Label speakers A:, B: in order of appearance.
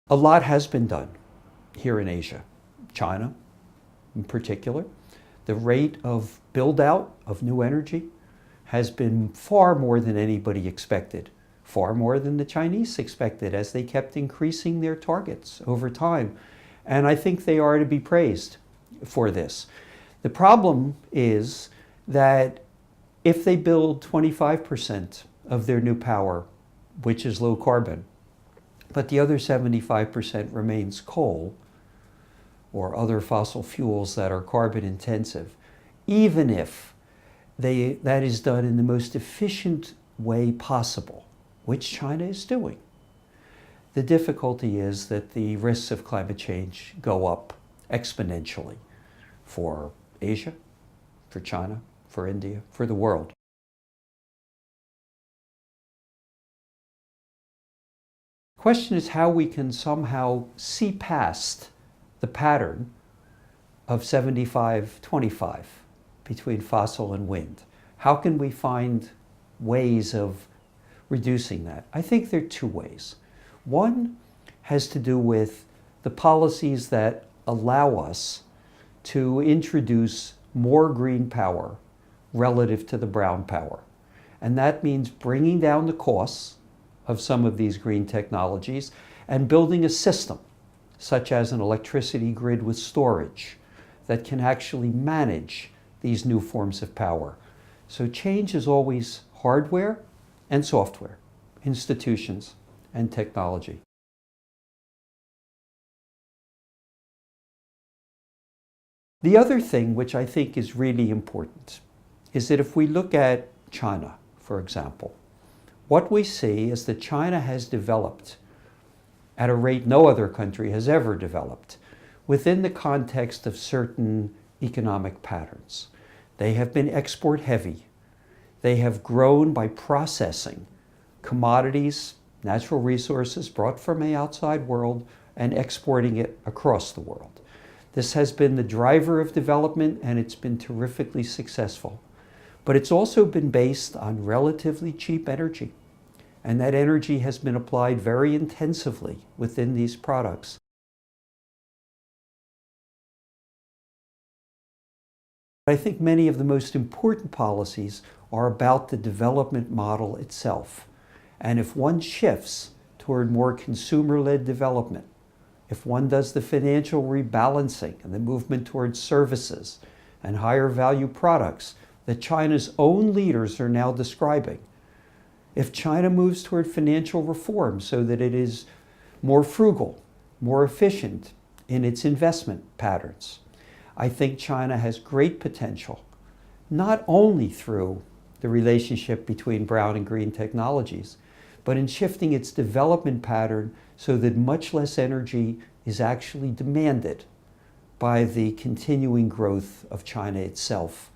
A: A lot has been done here in Asia, China in particular. The rate of build out of new energy has been far more than anybody expected, far more than the Chinese expected as they kept increasing their targets over time. And I think they are to be praised for this. The problem is that if they build 25% of their new power, which is low carbon, but the other 75% remains coal or other fossil fuels that are carbon intensive, even if that is done in the most efficient way possible, which China is doing. The difficulty is that the risks of climate change go up exponentially for Asia, for China, for India, for the world. The question is how we can somehow see past the pattern of 75-25 between fossil and wind. How can we find ways of reducing that? I think there are two ways. One has to do with the policies that allow us to introduce more green power relative to the brown power. And that means bringing down the costs of some of these green technologies and building a system, such as an electricity grid with storage, that can actually manage these new forms of power. So change is always hardware and software, institutions and technology. The other thing which I think is really important is that if we look at China, for example, what we see is that China has developed at a rate no other country has ever developed within the context of certain economic patterns. They have been export heavy. They have grown by processing commodities, natural resources brought from the outside world and exporting it across the world. This has been the driver of development and it's been terrifically successful. But it's also been based on relatively cheap energy. And that energy has been applied very intensively within these products. I think many of the most important policies are about the development model itself. And if one shifts toward more consumer-led development, if one does the financial rebalancing and the movement towards services and higher value products that China's own leaders are now describing, if China moves toward financial reform so that it is more frugal, more efficient in its investment patterns, I think China has great potential, not only through the relationship between brown and green technologies, but in shifting its development pattern so that much less energy is actually demanded by the continuing growth of China itself.